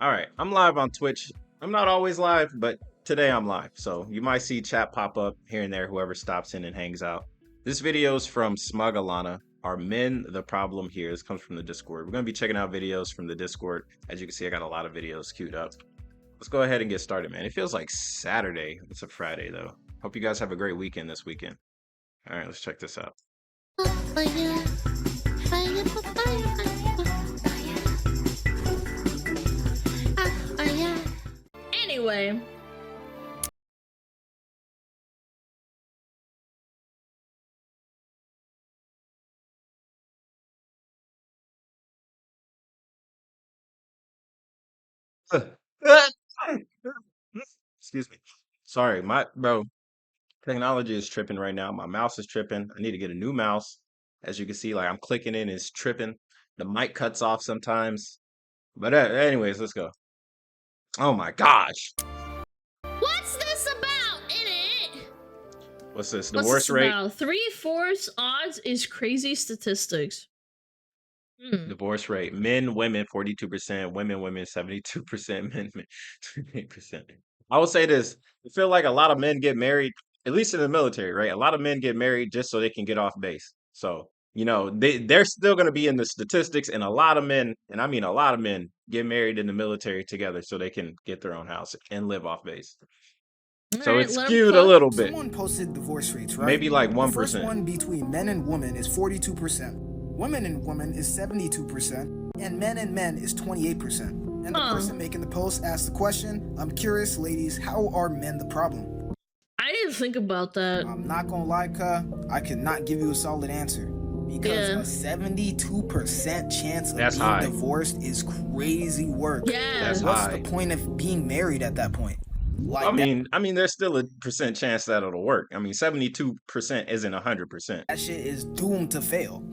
All right, I'm live on Twitch. I'm not always live, but today I'm live. So you might see chat pop up here and there, whoever stops in and hangs out. This video is from SmugAlana. Are men the problem here? This comes from the Discord. We're going to be checking out videos from the Discord. As you can see, I got a lot of videos queued up. Let's go ahead and get started, man. It feels like Saturday. It's a Friday, though. Hope you guys have a great weekend this weekend. All right, let's check this out. Anyway. Excuse me. Sorry, bro. Technology is tripping right now. My mouse is tripping. I need to get a new mouse. As you can see, like I'm clicking in, it's tripping. The mic cuts off sometimes. But anyways, let's go. Oh my gosh. What's this about in it? What's this? Divorce rate? 3/4 odds is crazy statistics. Divorce rate. Men, women, 42%. Women, 72%. Men, 28%. I will say this. I feel like a lot of men get married, at least in the military, right? A lot of men get married just so they can get off base. So, you know, they're still going to be in the statistics, and a lot of men, and I mean a lot of men, get married in the military together so they can get their own house and live off base. So it's skewed a little bit. Someone posted divorce rates, right? Maybe like 1%. The first one between men and women is 42%. Women and women is 72%. And men is 28%. And the person making the post asked the question, I'm curious, ladies, how are men the problem? I didn't think about that. I'm not gonna lie, I cannot give you a solid answer. Because a 72% chance of being divorced is crazy work. Yeah. What's the point of being married at that point? Like I mean, there's still a percent chance that it'll work. I mean, 72% isn't 100%. That shit is doomed to fail.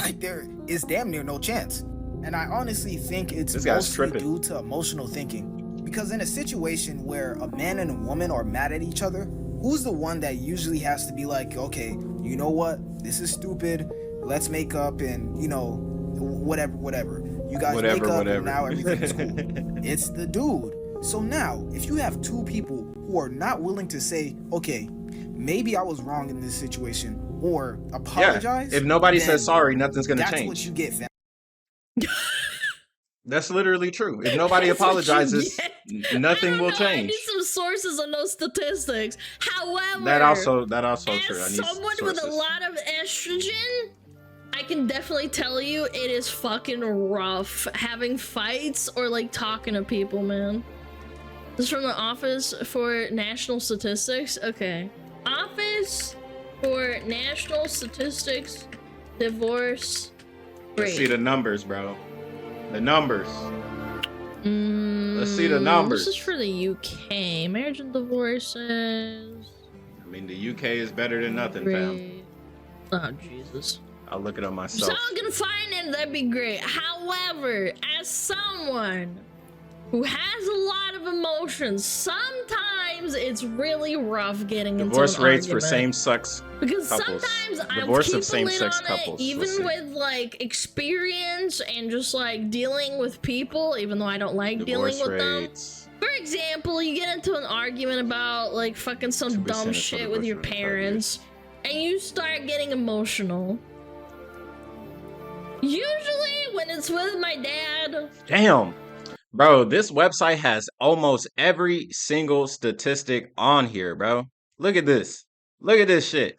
Like there is damn near no chance. And I honestly think it's mostly due to emotional thinking. Because in a situation where a man and a woman are mad at each other, who's the one that usually has to be like, okay, you know what? This is stupid. Let's make up and, you know, whatever. You guys make up and now everything's cool. It's the dude. So now, if you have two people who are not willing to say, okay, maybe I was wrong in this situation, or apologize. Yeah. If nobody says sorry, nothing's going to change. That's what you get, fam. That's literally true. If nobody apologizes, nothing will change. I need some sources on those statistics. However, that also true. I need someone with a lot of estrogen, I can definitely tell you it is fucking rough having fights or like talking to people, man. This is from the Office for National Statistics. Okay. Office for National Statistics divorce rate. Let's see the numbers, bro. The numbers. Let's see the numbers. This is for the UK. Marriage and divorces. I mean, the UK is better than nothing, fam. Oh, Jesus. I'll look it up myself. If someone can find it, that'd be great. However, as someone who has a lot of emotions, sometimes it's really rough getting into an divorce rates argument. For same-sex because couples. Sometimes divorce I'm of same-sex on couples. It, even with like experience and just like dealing with people, even though I don't like dealing with them. For example, you get into an argument about like fucking some dumb shit with your parents, and you start getting emotional. Usually when it's with my dad. Damn. Bro, this website has almost every single statistic on here, bro. Look at this. Look at this shit.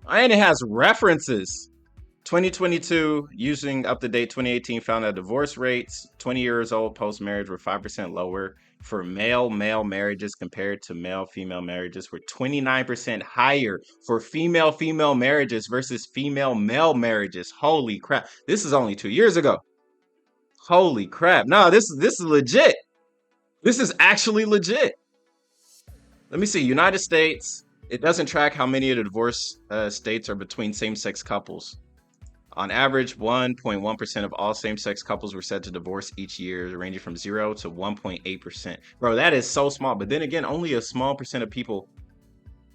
And it has references. 2022, using up-to-date 2018, found that divorce rates 20 years old post-marriage were 5% lower for male-male marriages compared to male-female marriages, were 29% higher for female-female marriages versus female-male marriages. Holy crap. This is only 2 years ago. Holy crap. No, this is legit. This is actually legit. Let me see. United States. It doesn't track how many of the divorce states are between same-sex couples. On average, 1.1% of all same-sex couples were said to divorce each year, ranging from 0 to 1.8%. Bro, that is so small. But then again, only a small percent of people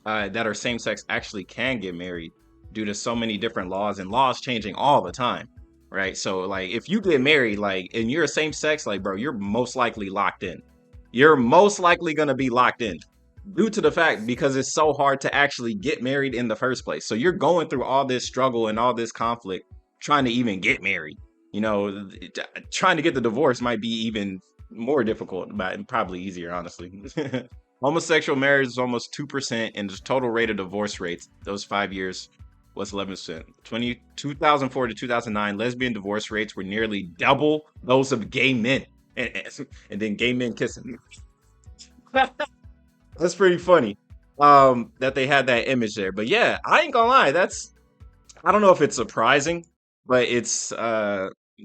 that are same-sex actually can get married due to so many different laws, and laws changing all the time. right? So like if you get married, like, and you're same sex, like, bro, you're most likely locked in. You're most likely gonna be locked in due to the fact because it's so hard to actually get married in the first place. So you're going through all this struggle and all this conflict trying to even get married. You know, trying to get the divorce might be even more difficult, but probably easier, honestly. Homosexual marriage is almost 2%, and the total rate of divorce rates those 5 years was 11%. 2004 to 2009, lesbian divorce rates were nearly double those of gay men, and then gay men kissing. That's pretty funny. That they had that image there, but yeah, I ain't gonna lie. I don't know if it's surprising, but it's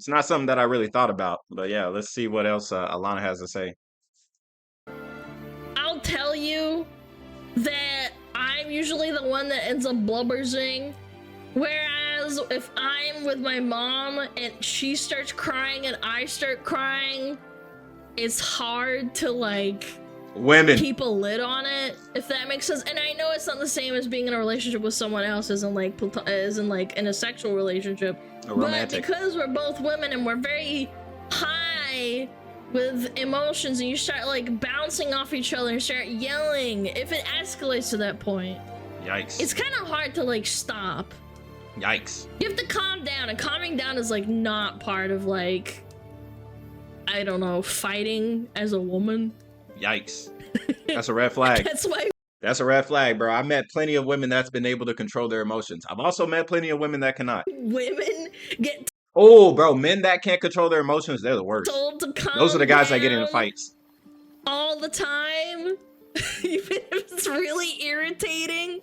not something that I really thought about. But yeah, let's see what else Alana has to say. I'll tell you that I'm usually the one that ends up blubbersing, whereas if I'm with my mom and she starts crying and I start crying, it's hard to like keep a lid on it, if that makes sense. And I know it's not the same as being in a relationship with someone else, as in like in a sexual relationship, but because we're both women and we're very high with emotions, and you start like bouncing off each other and start yelling, if it escalates to that point, yikes, it's kind of hard to like stop. Yikes. You have to calm down, and calming down is like not part of like, I don't know, fighting as a woman. Yikes. That's a red flag. That's a red flag, bro. I met plenty of women that's been able to control their emotions. I've also met plenty of women that cannot. Women get oh, bro, men that can't control their emotions, they're the worst. told to calm Those are the guys down that get into fights all the time, even if it's really irritating.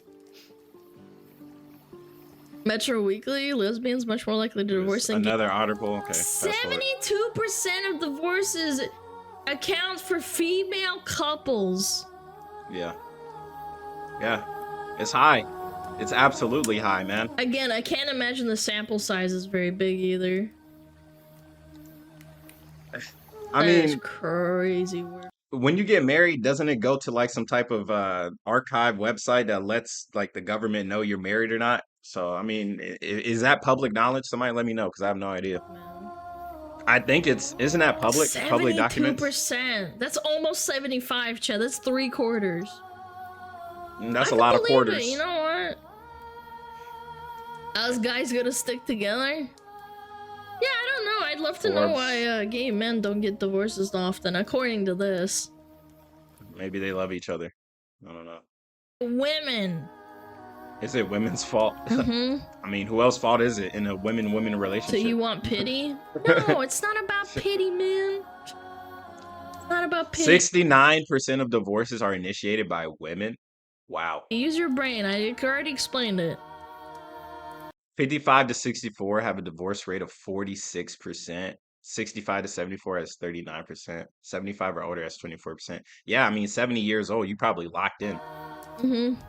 Metro Weekly, lesbians much more likely to divorce than another article. Okay. 72% of divorces account for female couples. Yeah. Yeah. It's high. It's absolutely high, man. Again, I can't imagine the sample size is very big either. I mean, that's crazy work. When you get married, doesn't it go to like some type of archive website that lets like the government know you're married or not? So, I mean, is that public knowledge? Somebody let me know, because I have no idea. I think isn't that public documents? 72%. That's almost 75, Chad. That's 3/4. That's a lot of quarters. You know what? Us guys gonna stick together? Yeah, I don't know. I'd love to know why gay men don't get divorced as often, according to this. Maybe they love each other. I don't know. Women. Is it women's fault? I mean, who else's fault is it in a women-women relationship? So you want pity? No, it's not about pity, man. It's not about pity. 69% of divorces are initiated by women. Wow. Use your brain. I already explained it. 55 to 64 have a divorce rate of 46%. 65 to 74 has 39%. 75 or older has 24%. Yeah, I mean, 70 years old, you probably locked in.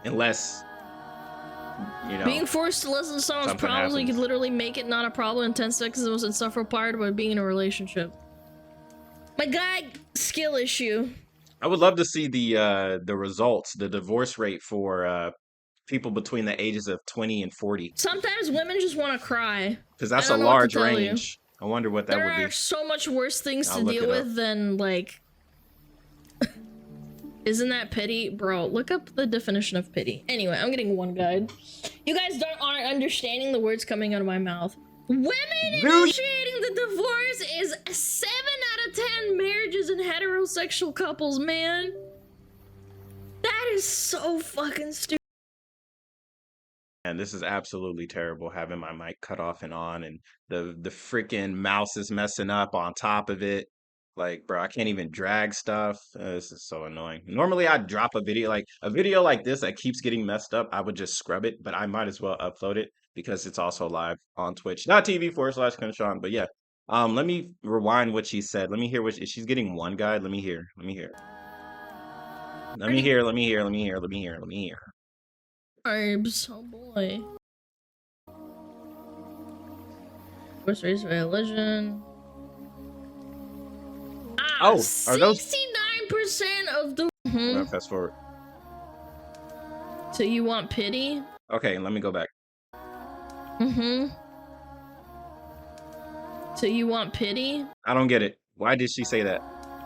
Unless, you know, being forced to listen to someone's problems, you could literally make it not a problem in 10 seconds. It was insufferable part of being in a relationship. My guy, skill issue. I would love to see the results, the divorce rate for people between the ages of 20 and 40. Sometimes women just want to cry. Because that's a large range. I wonder what that would be. There are so much worse things to deal with than, like... Isn't that pity? Bro, look up the definition of pity. Anyway, I'm getting one guide. You guys aren't understanding the words coming out of my mouth. Women initiating the divorce is 7 out of 10 marriages in heterosexual couples, man. That is so fucking stupid. And this is absolutely terrible, having my mic cut off and on, and the freaking mouse is messing up on top of it. Like, bro, I can't even drag stuff. This is so annoying. Normally, I'd drop a video like this that keeps getting messed up. I would just scrub it, but I might as well upload it because it's also live on twitch.tv/KhunShawn. But yeah, let me rewind what she said. Let me hear she's getting one guide. Let me hear. Let me hear. Arbs, oh boy. First race by legend. Oh, are those 69% of the fast forward. So you want pity? Okay, let me go back. So you want pity? I don't get it. Why did she say that?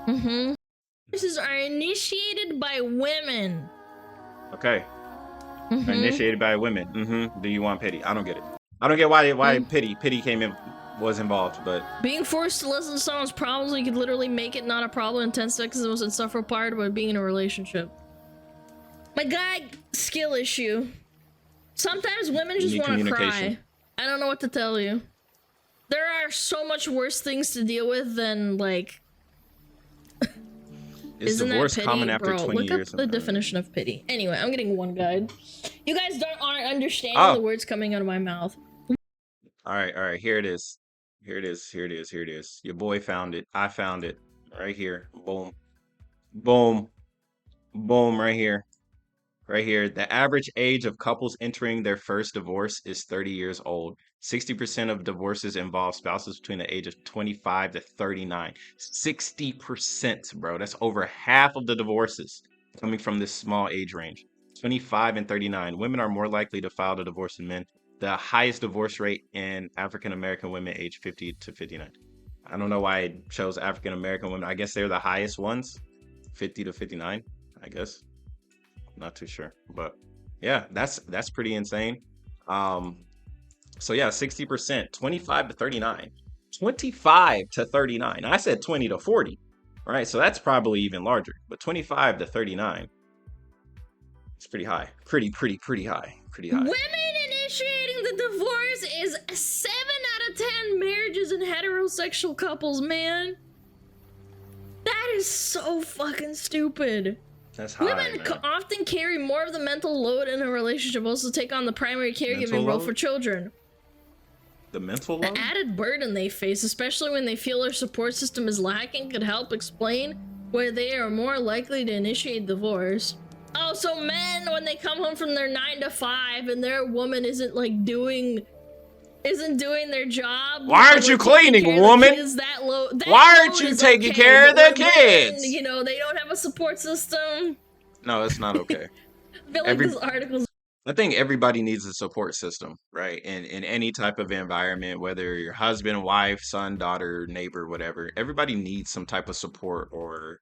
Divorces are initiated by women. Okay. Initiated by women. Do you want pity? I don't get it. I don't get why pity came in, was involved, but being forced to listen to someone's problems, you could literally make it not a problem in 10 seconds. Is the most insufferable part about being in a relationship. My guy, skill issue. Sometimes women just want to cry. I don't know what to tell you. There are so much worse things to deal with than like. Is divorce common after 20 years? Look up the definition of pity. Anyway, I'm getting one guide. You guys aren't understanding the words coming out of my mouth. All right. Here it is. Here it is. Your boy found it. I found it. Right here. Boom. Right here. The average age of couples entering their first divorce is 30 years old. 60% of divorces involve spouses between the age of 25 to 39. 60%, bro. That's over half of the divorces coming from this small age range. 25 and 39. Women are more likely to file the divorce than men. The highest divorce rate in African American women age 50 to 59. I don't know why I chose African American women. I guess they're the highest ones. 50 to 59, I guess. Not too sure, but yeah, that's pretty insane. So yeah, 60%, 25 to 39, 25 to 39. I said 20 to 40, right? So that's probably even larger, but 25 to 39, it's pretty high, pretty high. Women initiating the divorce is 7 out of 10 marriages in heterosexual couples, man. That is so fucking stupid. That's high, women often carry more of the mental load in a relationship, also take on the primary caregiving role for children. The mental load? The added burden they face, especially when they feel their support system is lacking, could help explain why they are more likely to initiate divorce. Oh, so men, when they come home from their 9 to 5 and their woman isn't doing their job. Why aren't you cleaning, woman? Why aren't you taking care of the kids? You know, they don't have a support system. No, it's not okay. I feel like this article's... I think everybody needs a support system, right? In any type of environment, whether your husband, wife, son, daughter, neighbor, whatever. Everybody needs some type of support or,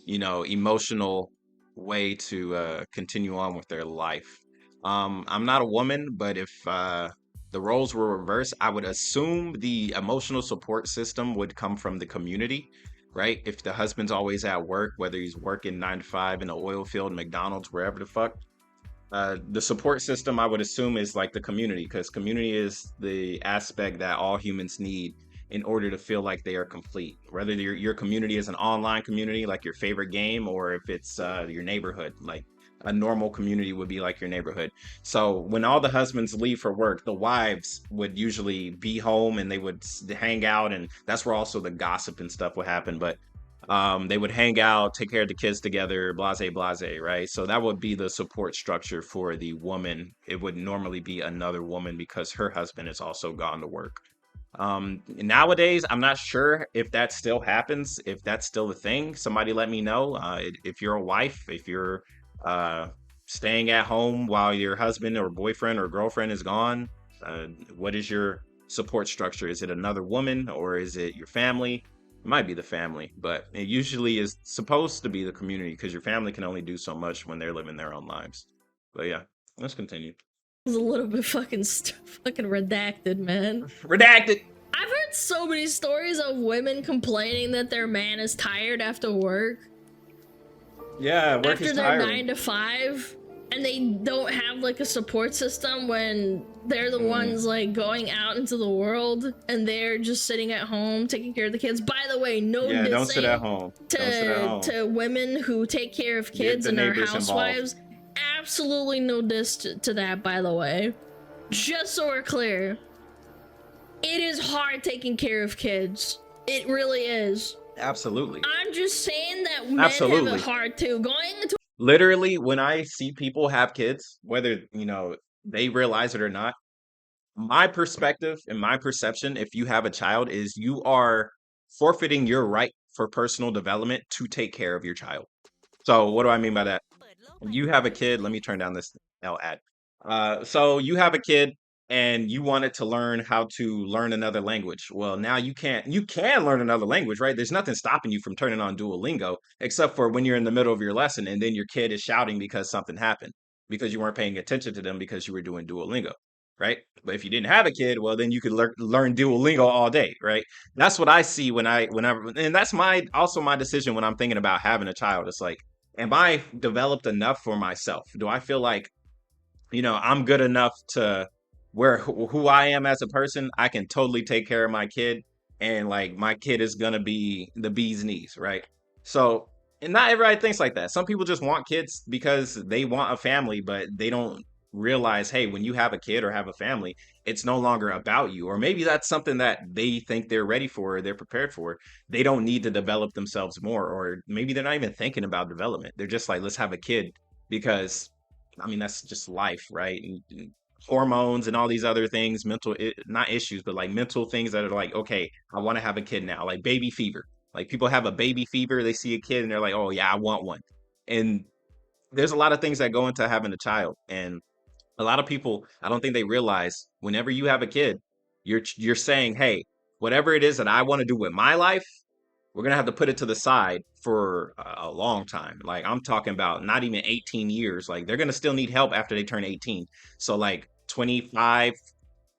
you know, emotional way to continue on with their life. I'm not a woman, but if the roles were reversed, I would assume the emotional support system would come from the community, right? If the husband's always at work, whether he's working 9 to 5 in the oil field, McDonald's, wherever the fuck, the support system I would assume is like the community, because community is the aspect that all humans need in order to feel like they are complete. Whether your community is an online community, like your favorite game, or if it's your neighborhood, like a normal community would be like your neighborhood. So when all the husbands leave for work, the wives would usually be home and they would hang out, and that's where also the gossip and stuff would happen. But they would hang out, take care of the kids together, blase, right? So that would be the support structure for the woman. It would normally be another woman because her husband is also gone to work. Nowadays, I'm not sure if that still happens, if that's still a thing. Somebody let me know. If you're a wife, if you're staying at home while your husband or boyfriend or girlfriend is gone, what is your support structure? Is it another woman or is it your family? It might be the family, but it usually is supposed to be the community because your family can only do so much when they're living their own lives. But yeah, let's continue. It's a little bit fucking redacted, man. Redacted! I've heard so many stories of women complaining that their man is tired after work. Yeah, work after is their tiring. 9 to 5, and they don't have like a support system when they're the ones like going out into the world and they're just sitting at home taking care of the kids. By the way, don't sit at home. To women who take care of kids and are housewives. Involved. Absolutely no diss to that, by the way. Just so we're clear. It is hard taking care of kids. It really is. Absolutely. I'm just saying that men have it hard too. Going into literally, when I see people have kids, whether they realize it or not, my perspective and my perception, if you have a child, is you are forfeiting your right for personal development to take care of your child. So what do I mean by that? You have a kid. Let me turn down this ad. So you have a kid and you wanted to learn how to learn another language. Well, now you can learn another language, right? There's nothing stopping you from turning on Duolingo, except for when you're in the middle of your lesson and then your kid is shouting because something happened, because you weren't paying attention to them because you were doing Duolingo, right? But if you didn't have a kid, well, then you could learn Duolingo all day, right? That's what I see whenever, and that's also my decision when I'm thinking about having a child. It's like, am I developed enough for myself? Do I feel like, I'm good enough to where who I am as a person, I can totally take care of my kid, and like my kid is gonna be the bee's knees, right? So, and not everybody thinks like that. Some people just want kids because they want a family, but they don't realize, hey, when you have a kid or have a family, it's no longer about you. Or maybe that's something that they think they're ready for or they're prepared for. They don't need to develop themselves more, or maybe they're not even thinking about development. They're just like, let's have a kid because, I mean, that's just life, right? And hormones and all these other things, not issues, but like mental things that are like, okay, I want to have a kid now, like baby fever. Like people have a baby fever, they see a kid and they're like, oh yeah, I want one. And there's a lot of things that go into having a child. And a lot of people, I don't think they realize, whenever you have a kid, you're saying, hey, whatever it is that I want to do with my life, we're gonna have to put it to the side for a long time. Like I'm talking about not even 18 years. Like they're gonna still need help after they turn 18. So like 25,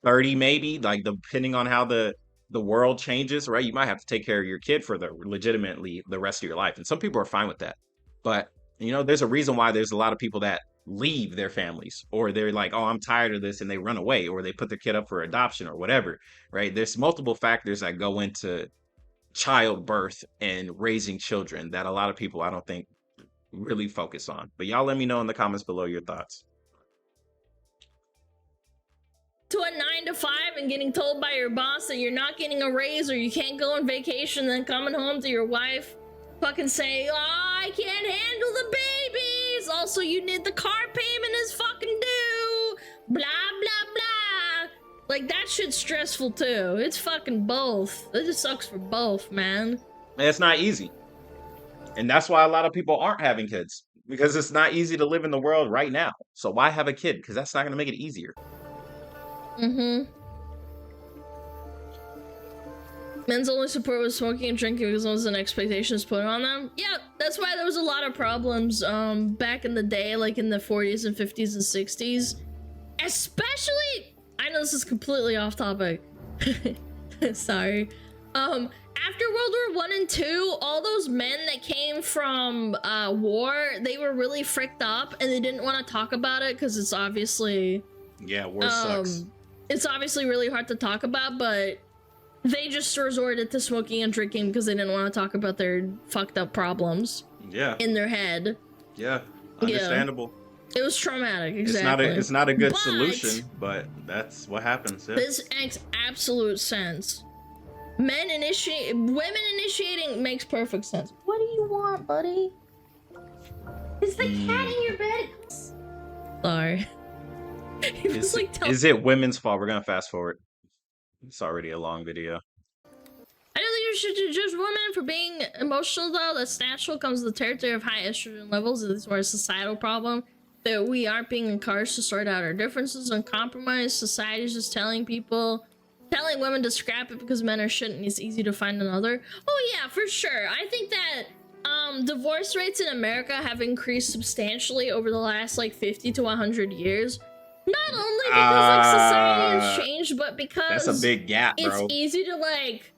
30 maybe, like depending on how the world changes, right? You might have to take care of your kid for legitimately the rest of your life. And some people are fine with that. But there's a reason why there's a lot of people that leave their families, or they're like, oh, I'm tired of this, and they run away, or they put their kid up for adoption or whatever, right? There's multiple factors that go into childbirth and raising children that a lot of people, I don't think, really focus on. But y'all let me know in the comments below your thoughts. To a 9 to 5 and getting told by your boss that you're not getting a raise or you can't go on vacation, then coming home to your wife fucking say, oh, I can't handle the babies, also you need the car payment is fucking due, blah blah blah. Like, that shit's stressful too. It's fucking both. It just sucks for both, man. And it's not easy. And that's why a lot of people aren't having kids, because it's not easy to live in the world right now. So why have a kid? Because that's not going to make it easier. Men's only support was smoking and drinking because there was an expectations put on them. Yeah, that's why there was a lot of problems back in the day, like in the 40s and 50s and 60s. Especially, I know this is completely off topic. Sorry. After World War I and II, all those men that came from war, they were really fricked up and they didn't want to talk about it because it's obviously... Yeah, war sucks. It's obviously really hard to talk about, but they just resorted to smoking and drinking because they didn't want to talk about their fucked up problems. Yeah. In their head. Yeah, understandable. Yeah. It was traumatic, exactly. It's not a good solution, but that's what happens. Yeah. This makes absolute sense. Women initiating makes perfect sense. What do you want, buddy? Is the cat in your bed? Sorry. Is it women's fault? We're gonna fast forward. It's already a long video. I don't think you should judge women for being emotional, though. That's natural. Comes with the territory of high estrogen levels. This is a societal problem that we aren't being encouraged to sort out our differences and compromise. Society is just telling women to scrap it because men are shit and it's easy to find another. Oh yeah, for sure. I think that divorce rates in America have increased substantially over the last like 50 to 100 years. Not only because like society has changed, but because that's a big gap, bro. It's easy to like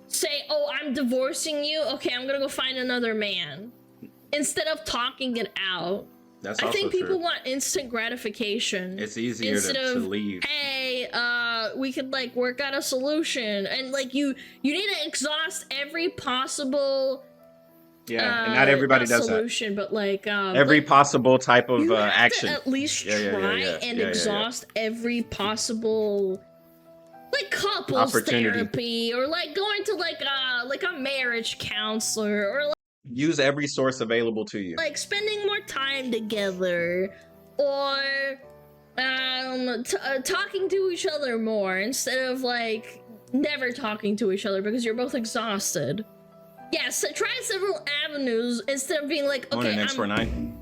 say, oh, I'm divorcing you. Okay, I'm gonna go find another man. Instead of talking it out. That's I think people want instant gratification. It's easier to leave. Hey, we could like work out a solution, and like you need to exhaust every possible. Yeah, and not everybody does solution, but like every possible type of action. To at least try and exhaust every possible like couples therapy, or like going to like a marriage counselor, or like use every source available to you. Like spending more time together, or talking to each other more instead of like never talking to each other because you're both exhausted. Yes, try several avenues instead of being like, okay,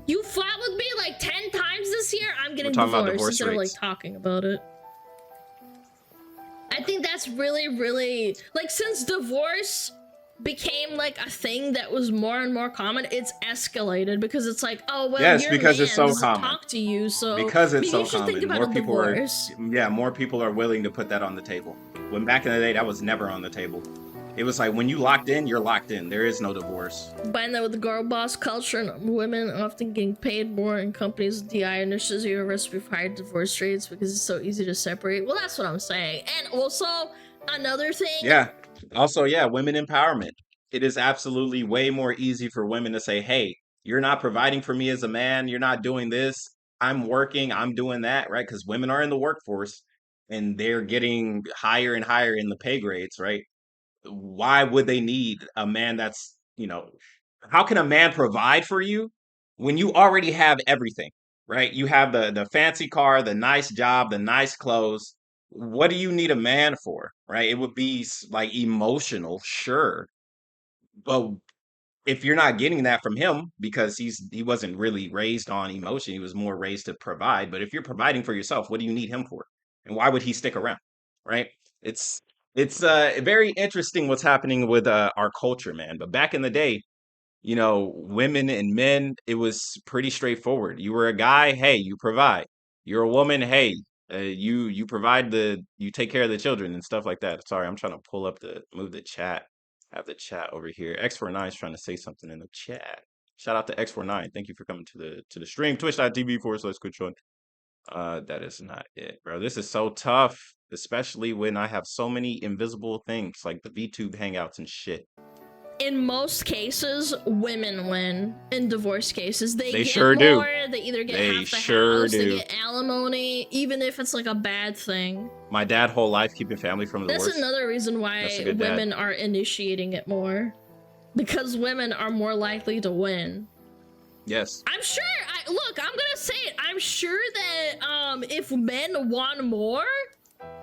you fought with me like 10 times this year, I'm getting divorced instead of like talking about it. I think that's really, really, like, since divorce became like a thing that was more and more common, it's escalated because it's like, oh well, yes, your because man it's so doesn't common. talk to you, so because it's so you should think common, about more a people divorce. more people are willing to put that on the table. When back in the day, that was never on the table. It was like, when you locked in, you're locked in. There is no divorce. Combine that with the girl boss culture and women often getting paid more in companies with DI initiatives, you have a recipe for high divorce rates because it's so easy to separate. Well, that's what I'm saying. And also, another thing. Yeah. Also, yeah, women empowerment. It is absolutely way more easy for women to say, hey, you're not providing for me as a man. You're not doing this. I'm working. I'm doing that, right? Because women are in the workforce and they're getting higher and higher in the pay grades, right? Why would they need a man that's, how can a man provide for you when you already have everything, right? You have the fancy car, the nice job, the nice clothes. What do you need a man for, right? It would be like emotional, sure. But if you're not getting that from him because he wasn't really raised on emotion, he was more raised to provide. But if you're providing for yourself, what do you need him for? And why would he stick around? Right? It's very interesting what's happening with our culture, man. But back in the day, women and men, it was pretty straightforward. You were a guy, hey, you provide. You're a woman, hey, you provide you take care of the children and stuff like that. Sorry, I'm trying to move the chat. Have the chat over here. X49 is trying to say something in the chat. Shout out to X49. Thank you for coming to the stream. Twitch.tv/KhunShawn. That is not it, bro. This is so tough, especially when I have so many invisible things like the VTube hangouts and shit. In most cases, women win. In divorce cases, they get sure more. Do. They either get half the sure house, do. they get alimony, even if it's like a bad thing. My dad, whole life keeping family from the divorce. That's another reason why women are initiating it more, because women are more likely to win. Yes. I'm sure. Look, I'm gonna say it. I'm sure that if men won more.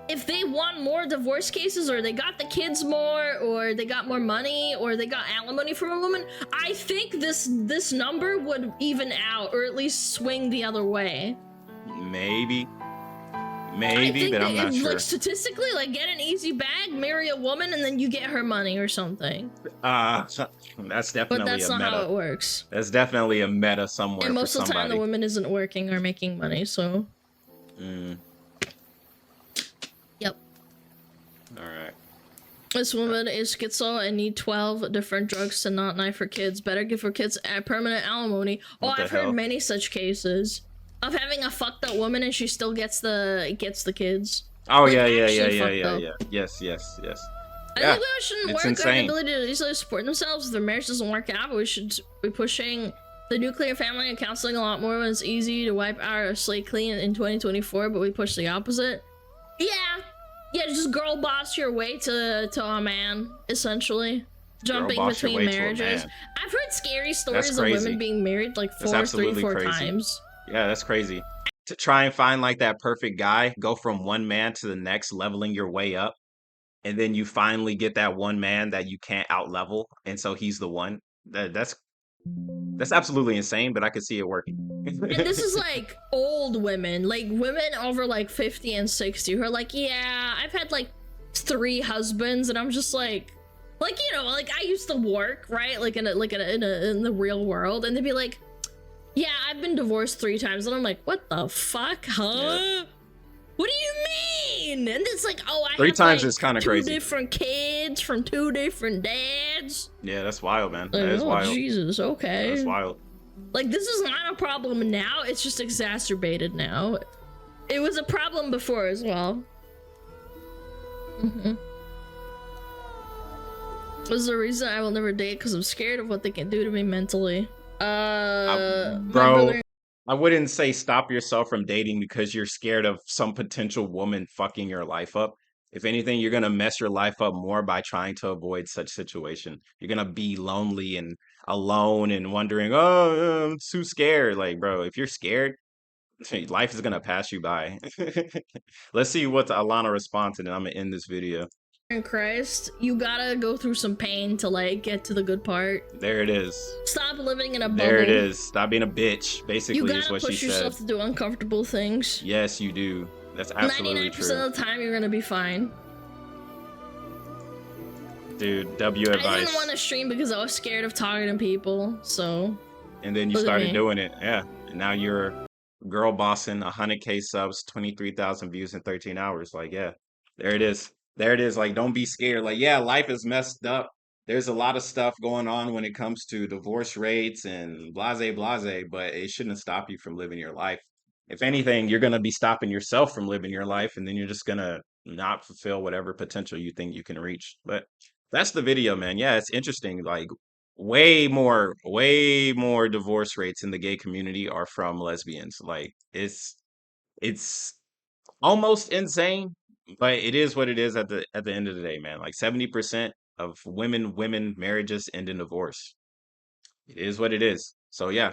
If they won more divorce cases, or they got the kids more, or they got more money, or they got alimony from a woman, I think this number would even out, or at least swing the other way. Maybe, but I'm not sure. Like, statistically, like, get an easy bag, marry a woman, and then you get her money or something. That's definitely. But that's not how it works. That's definitely a meta somewhere. And most of the time, the woman isn't working or making money, so. Yep. All right. This woman is schizo and need 12 different drugs to not knife her kids. Better give her kids a permanent alimony. Oh, I've heard many such cases of having a fucked up woman and she still gets the kids. Oh, like, yeah. Yes. I think women shouldn't work on the ability to easily support themselves if their marriage doesn't work out, but we should be pushing the nuclear family and counseling a lot more when it's easy to wipe our slate clean in 2024, but we push the opposite. Yeah, just girl boss your way to a man, essentially. Jumping between marriages. I've heard scary stories of women being married like 4 times. Yeah, that's crazy. To try and find like that perfect guy, go from one man to the next, leveling your way up. And then you finally get that one man that you can't out level. And so he's the one. That's absolutely insane, but I could see it working. And this is like old women, like women over like 50 and 60 who are like, yeah, I've had like 3 husbands, and I'm just like like I used to work, right? Like in the real world, and they'd be like, yeah, I've been divorced 3 times, and I'm like, what the fuck, huh? Yeah. What do you mean? And it's like, oh, I 3 have times like is kind of crazy. 2 different kids from 2 different dads. Yeah, that's wild, man. Like, that is wild. Jesus, okay. That's wild. Like, this is not a problem now, it's just exacerbated now. It was a problem before as well. This is the reason I will never date, because I'm scared of what they can do to me mentally. Bro, I wouldn't say stop yourself from dating because you're scared of some potential woman fucking your life up. If anything, you're going to mess your life up more by trying to avoid such situation. You're going to be lonely and alone and wondering, oh, I'm too scared. Like, bro, if you're scared, life is going to pass you by. Let's see what Alana responds, and I'm going to end this video. In Christ, you gotta go through some pain to like get to the good part. There it is. Stop living in a bubble. There it is. Stop being a bitch, basically, is what she said. You gotta push yourself to do uncomfortable things. Yes, you do. That's absolutely true. 99% of the time, you're gonna be fine. Dude, W advice. I didn't want to stream because I was scared of talking to people, so. And then you started doing it, yeah. And now you're girl bossing 100K subs, 23,000 views in 13 hours. Like, yeah, there it is. There it is. Like, don't be scared. Like, yeah, life is messed up. There's a lot of stuff going on when it comes to divorce rates and blase, but it shouldn't stop you from living your life. If anything, you're going to be stopping yourself from living your life, and then you're just going to not fulfill whatever potential you think you can reach. But that's the video, man. Yeah, it's interesting. Like, way more divorce rates in the gay community are from lesbians. Like, it's almost insane, but it is what it is at the end of the day, man. Like 70% of women marriages end in divorce. It is what it is. So yeah,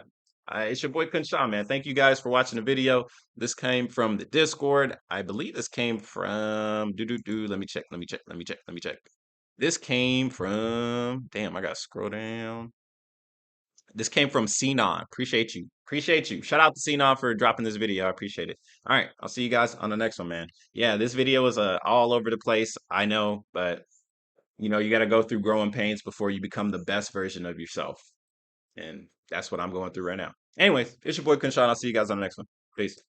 it's your boy KhunShawn, man. Thank you guys for watching the video. This came from the Discord. I believe this came from Let me check. This came from, damn, I gotta scroll down. This came from Cnon. Appreciate you. Appreciate you. Shout out to Cnon for dropping this video. I appreciate it. All right. I'll see you guys on the next one, man. Yeah, this video is all over the place. I know, but you know, you got to go through growing pains before you become the best version of yourself. And that's what I'm going through right now. Anyways, it's your boy KhunShawn. I'll see you guys on the next one. Peace.